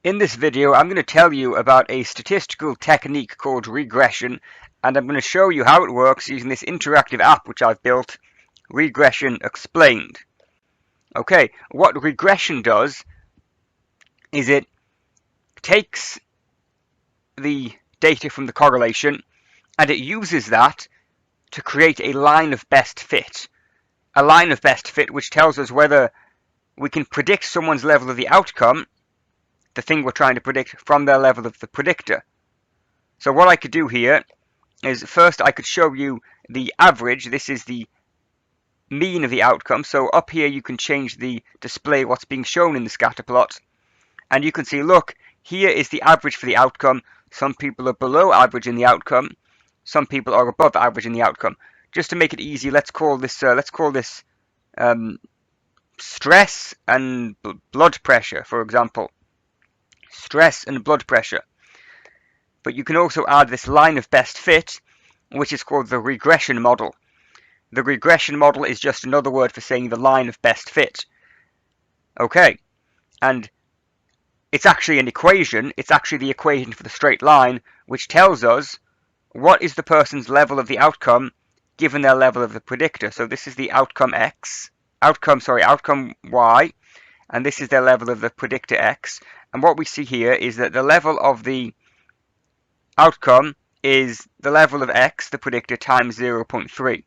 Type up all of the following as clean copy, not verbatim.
In this video, I'm going to tell you about a statistical technique called regression, and I'm going to show you how it works using this interactive app which I've built, Regression Explained. Okay, what regression does is it takes the data from the correlation and it uses that to create a line of best fit. A line of best fit which tells us whether we can predict someone's level of the outcome, the thing we're trying to predict, from their level of the predictor. So what I could do here is first I could show you the average. This is the mean of the outcome. So up here you can change the display what's being shown in the scatter plot. And you can see, look, here is the average for the outcome. Some people are below average in the outcome. Some people are above average in the outcome. Just to make it easy, let's call this stress and blood pressure, for example. Stress and blood pressure. But you can also add this line of best fit, which is called the regression model. The regression model is just another word for saying the line of best fit. Okay, and it's actually an equation. It's actually the equation for the straight line, which tells us what is the person's level of the outcome given their level of the predictor. So this is the outcome y, and this is their level of the predictor x. And what we see here is that the level of the outcome is the level of x, the predictor, times 0.3.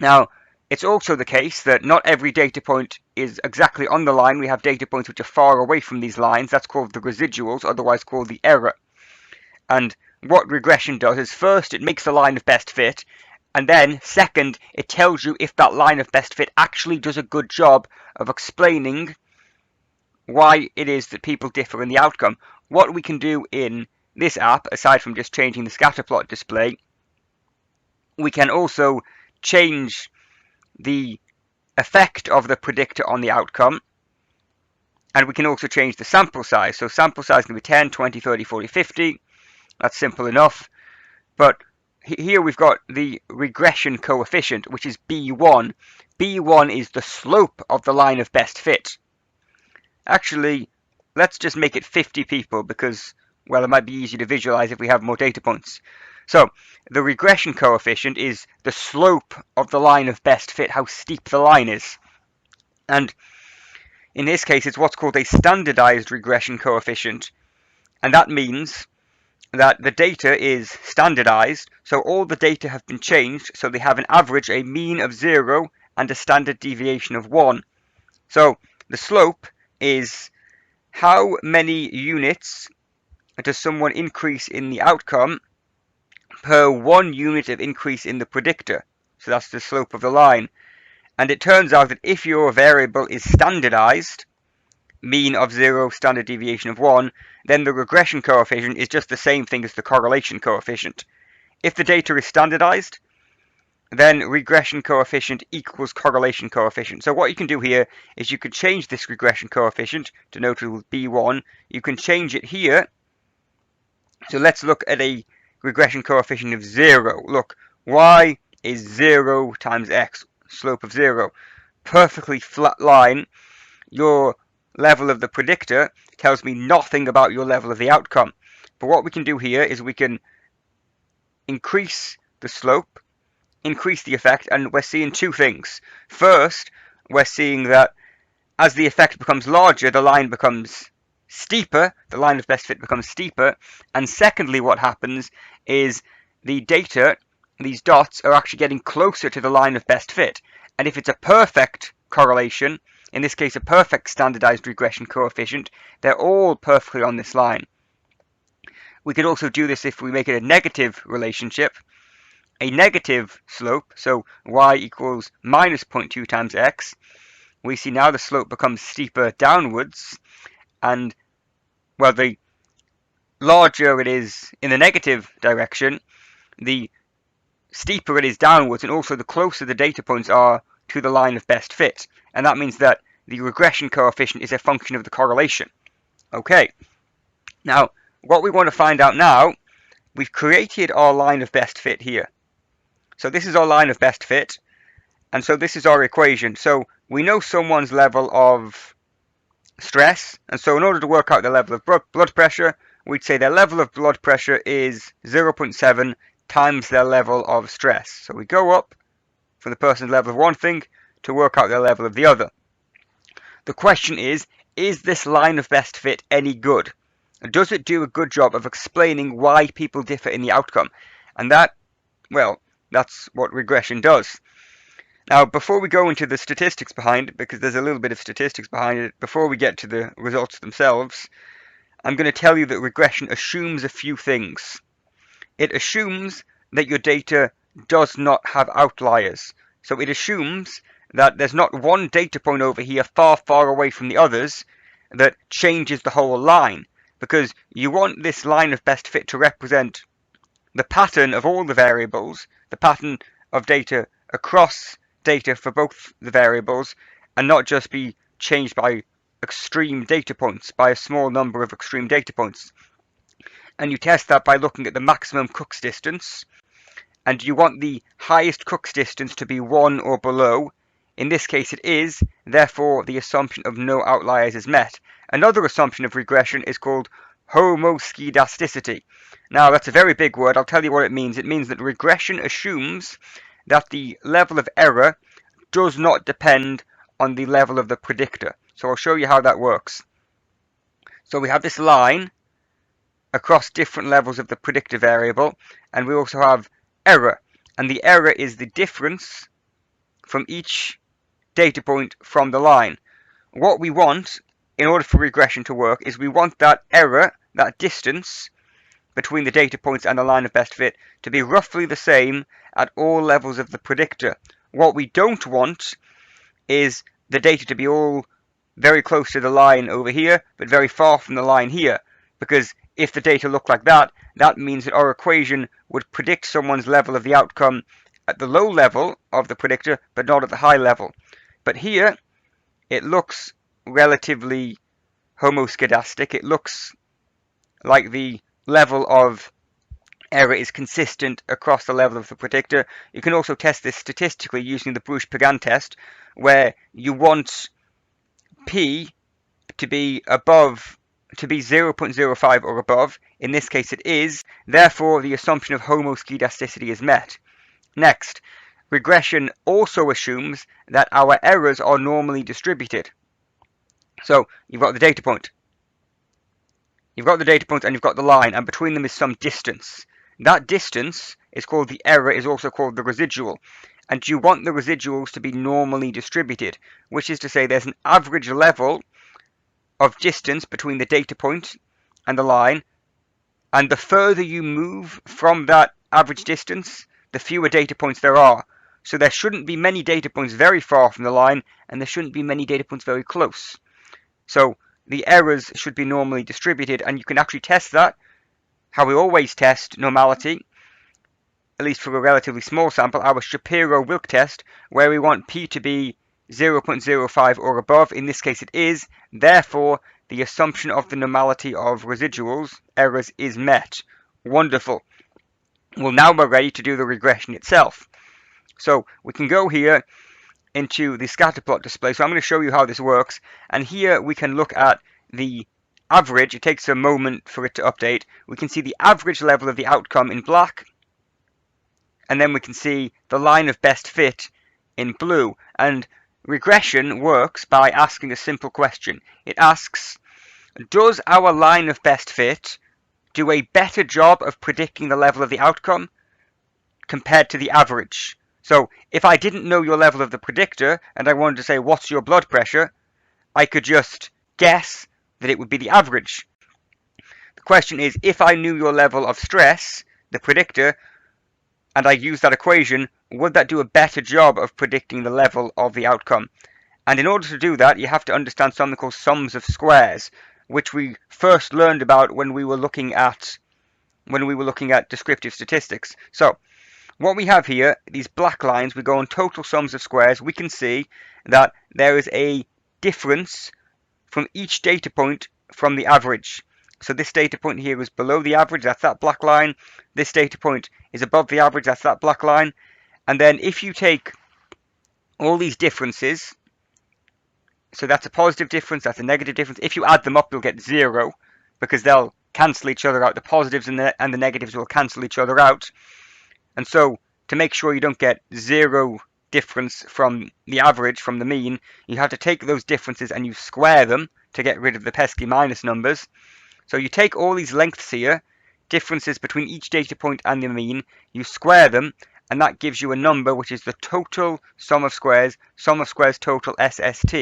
Now, it's also the case that not every data point is exactly on the line. We have data points which are far away from these lines. That's called the residuals, otherwise called the error. And what regression does is first it makes the line of best fit, and then second it tells you if that line of best fit actually does a good job of explaining why it is that people differ in the outcome. What we can do in this app, aside from just changing the scatterplot display, we can also change the effect of the predictor on the outcome, and we can also change the sample size. So sample size can be 10, 20, 30, 40, 50. That's simple enough. But here we've got the regression coefficient, which is B1. B1 is the slope of the line of best fit. Actually, let's just make it 50 people because, well, it might be easier to visualize if we have more data points. So the regression coefficient is the slope of the line of best fit, how steep the line is. And in this case, it's what's called a standardized regression coefficient. And that means that the data is standardized, so all the data have been changed, so they have an average, a mean of 0, and a standard deviation of 1. So the slope is how many units does someone increase in the outcome per 1 unit of increase in the predictor. So that's the slope of the line. And it turns out that if your variable is standardized, mean of 0, standard deviation of 1, then the regression coefficient is just the same thing as the correlation coefficient. If the data is standardized, then regression coefficient equals correlation coefficient. So what you can do here is you can change this regression coefficient, denoted with B1. You can change it here. So let's look at a regression coefficient of 0. Look, y is 0 times x, slope of 0. Perfectly flat line. Your level of the predictor tells me nothing about your level of the outcome. But what we can do here is we can increase the slope, increase the effect, and we're seeing two things. First, we're seeing that as the effect becomes larger, the line becomes steeper, the line of best fit becomes steeper. And secondly, what happens is the data, these dots, are actually getting closer to the line of best fit. And if it's a perfect correlation, in this case a perfect standardized regression coefficient, they're all perfectly on this line. We could also do this if we make it a negative relationship, a negative slope, so y equals minus 0.2 times x. We see now the slope becomes steeper downwards, and, well, the larger it is in the negative direction, the steeper it is downwards, and also the closer the data points are to the line of best fit. And that means that the regression coefficient is a function of the correlation. Okay, now what we want to find out now, we've created our line of best fit here. So this is our line of best fit, and so this is our equation. So we know someone's level of stress. And so in order to work out the level of blood pressure, we'd say their level of blood pressure is 0.7 times their level of stress. So we go up from the person's level of one thing to work out their level of the other. The question is this line of best fit any good? Does it do a good job of explaining why people differ in the outcome? And that, well, that's what regression does. Now, before we go into the statistics behind it, because there's a little bit of statistics behind it, before we get to the results themselves, I'm going to tell you that regression assumes a few things. It assumes that your data does not have outliers. So it assumes that there's not one data point over here far, far away from the others that changes the whole line. Because you want this line of best fit to represent the pattern of all the variables, the pattern of data across data for both the variables, and not just be changed by extreme data points, by a small number of extreme data points. And you test that by looking at the maximum Cook's distance, and you want the highest Cook's distance to be 1 or below. In this case it is, therefore the assumption of no outliers is met. Another assumption of regression is called homoskedasticity. Now that's a very big word, I'll tell you what it means. It means that regression assumes that the level of error does not depend on the level of the predictor. So I'll show you how that works. So we have this line across different levels of the predictor variable, and we also have error, and the error is the difference from each data point from the line. What we want in order for regression to work is we want that error, that distance between the data points and the line of best fit, to be roughly the same at all levels of the predictor. What we don't want is the data to be all very close to the line over here, but very far from the line here, because if the data look like that, that means that our equation would predict someone's level of the outcome at the low level of the predictor, but not at the high level. But here, it looks relatively homoskedastic. It looks like the level of error is consistent across the level of the predictor. You can also test this statistically using the Bruce-Pagan test, where you want P to be above, to be 0.05 or above. In this case it is, therefore the assumption of homoskedasticity is met. Next, regression also assumes that our errors are normally distributed. So you've got the data point. You've got the data point and you've got the line, and between them is some distance. That distance is called the error, is also called the residual. And you want the residuals to be normally distributed, which is to say there's an average level of distance between the data point and the line, and the further you move from that average distance, the fewer data points there are. So there shouldn't be many data points very far from the line, and there shouldn't be many data points very close. So the errors should be normally distributed, and you can actually test that, how we always test normality, at least for a relatively small sample, our Shapiro-Wilk test, where we want P to be 0.05 or above. In this case it is, therefore the assumption of the normality of residuals, errors, is met. Wonderful. Well, now we're ready to do the regression itself. So we can go here into the scatter plot display. So I'm going to show you how this works, and here we can look at the average. It takes a moment for it to update. We can see the average level of the outcome in black, and then we can see the line of best fit in blue. And regression works by asking a simple question. It asks, does our line of best fit do a better job of predicting the level of the outcome compared to the average? So if I didn't know your level of the predictor and I wanted to say what's your blood pressure, I could just guess that it would be the average. The question is, if I knew your level of stress, the predictor, and I used that equation, would that do a better job of predicting the level of the outcome? And in order to do that, you have to understand something called sums of squares, which we first learned about when we were looking at descriptive statistics. So what we have here, these black lines, we go on total sums of squares. We can see that there is a difference from each data point from the average. So this data point here is below the average, that's that black line. This data point is above the average, that's that black line. And then if you take all these differences, So that's a positive difference, that's a negative difference. If you add them up, you'll get 0 because they'll cancel each other out. The positives and the negatives will cancel each other out. And so to make sure you don't get 0 difference from the average, from the mean, you have to take those differences and you square them to get rid of the pesky minus numbers. So you take all these lengths here, differences between each data point and the mean, you square them, and that gives you a number which is the total sum of squares total SST,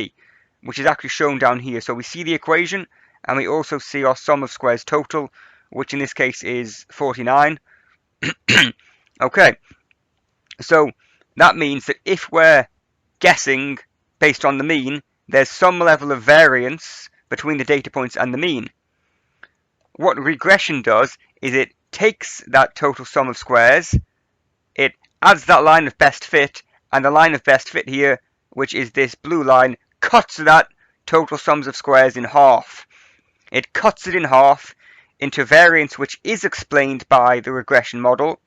which is actually shown down here. So we see the equation, and we also see our sum of squares total, which in this case is 49. Okay, so that means that if we're guessing based on the mean, there's some level of variance between the data points and the mean. What regression does is it takes that total sum of squares, it adds that line of best fit, and the line of best fit here, which is this blue line, cuts that total sums of squares in half. It cuts it in half into variance which is explained by the regression model,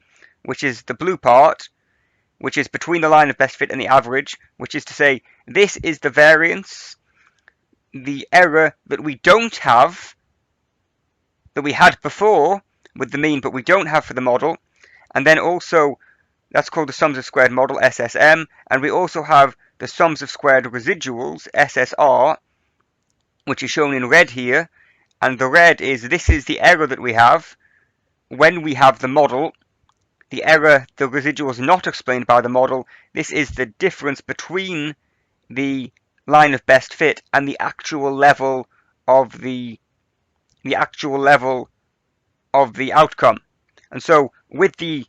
which is the blue part, which is between the line of best fit and the average, which is to say this is the variance, the error that we don't have, that we had before with the mean but we don't have for the model, and then also that's called the sums of squared model, SSM, and we also have the sums of squared residuals, SSR, which is shown in red here, and the red is this is the error that we have when we have the model, the error, the residuals not explained by the model. This is the difference between the line of best fit and the actual level of the outcome. And so with the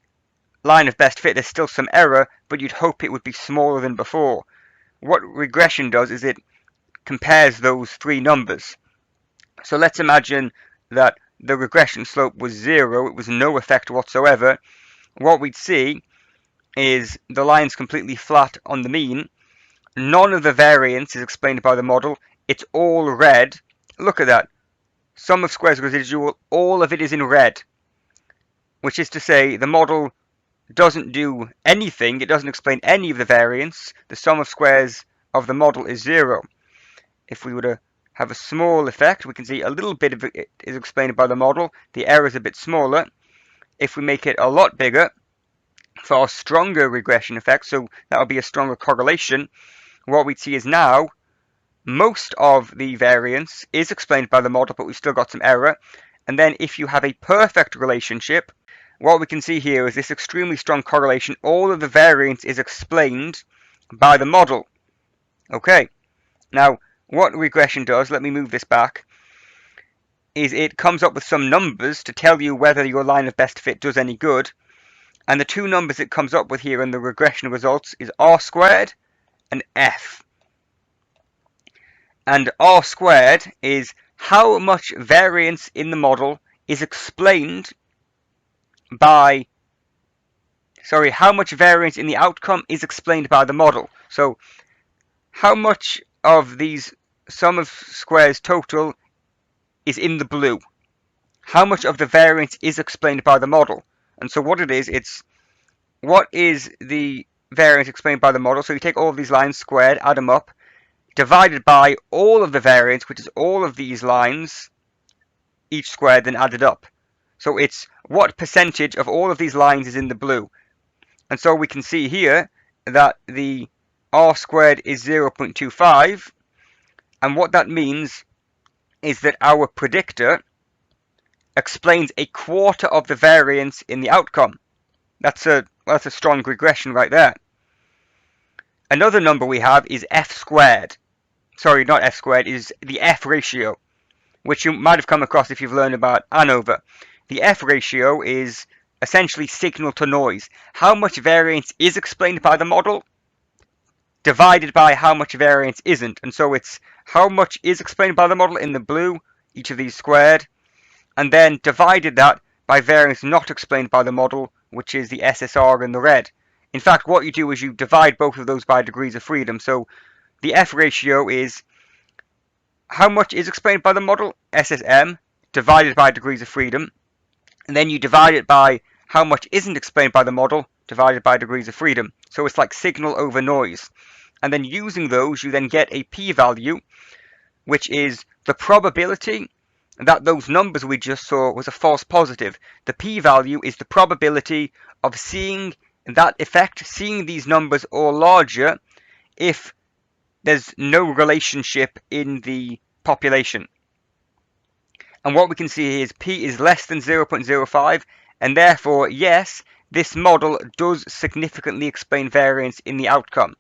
line of best fit, there's still some error, but you'd hope it would be smaller than before. What regression does is it compares those three numbers. So let's imagine that the regression slope was 0, it was no effect whatsoever. What we'd see is the line's completely flat on the mean. None of the variance is explained by the model. It's all red. Look at that. Sum of squares residual, all of it is in red. Which is to say the model doesn't do anything. It doesn't explain any of the variance. The sum of squares of the model is 0. If we were to have a small effect, we can see a little bit of it is explained by the model. The error is a bit smaller. If we make it a lot bigger, for a stronger regression effect, so that would be a stronger correlation, what we'd see is now most of the variance is explained by the model, but we've still got some error. And then if you have a perfect relationship, what we can see here is this extremely strong correlation. All of the variance is explained by the model. Okay, now what regression does, let me move this back, is it comes up with some numbers to tell you whether your line of best fit does any good. And the two numbers it comes up with here in the regression results is R squared and F. And R squared is how much variance in the model is explained by, how much variance in the outcome is explained by the model. So how much of these sum of squares total is in the blue? How much of the variance is explained by the model? And so what it is, it's what is the variance explained by the model. So you take all of these lines squared, add them up, divided by all of the variance, which is all of these lines, each squared, then added up. So it's what percentage of all of these lines is in the blue. And so we can see here that the R squared is 0.25. And what that means is that our predictor explains a quarter of the variance in the outcome. That's a strong regression right there. Another number we have is F squared. Sorry, not F squared, is the F ratio, which you might have come across if you've learned about ANOVA. The F ratio is essentially signal to noise. How much variance is explained by the model divided by how much variance isn't. And so it's how much is explained by the model in the blue, each of these squared, and then divided that by variance not explained by the model, which is the SSR in the red. In fact, what you do is you divide both of those by degrees of freedom. So the F ratio is how much is explained by the model, SSM, divided by degrees of freedom. And then you divide it by how much isn't explained by the model, divided by degrees of freedom. So it's like signal over noise. and then using those you then get a p-value, which is the probability that those numbers we just saw was a false positive. The p-value is the probability of seeing that effect, seeing these numbers all larger if there's no relationship in the population. And what we can see here is p is less than 0.05, and therefore, yes, this model does significantly explain variance in the outcome.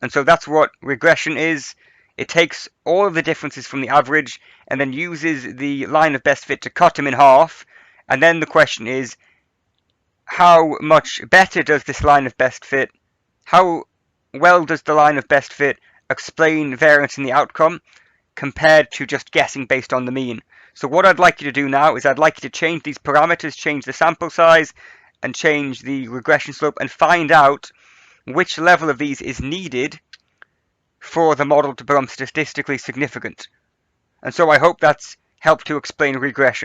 And so that's what regression is. It takes all of the differences from the average and then uses the line of best fit to cut them in half. And then the question is, how much better does this line of best fit? How well does the line of best fit explain variance in the outcome compared to just guessing based on the mean? So what I'd like you to do now is I'd like you to change these parameters, change the sample size, and change the regression slope, and find out which level of these is needed for the model to become statistically significant. And so I hope that's helped to explain regression.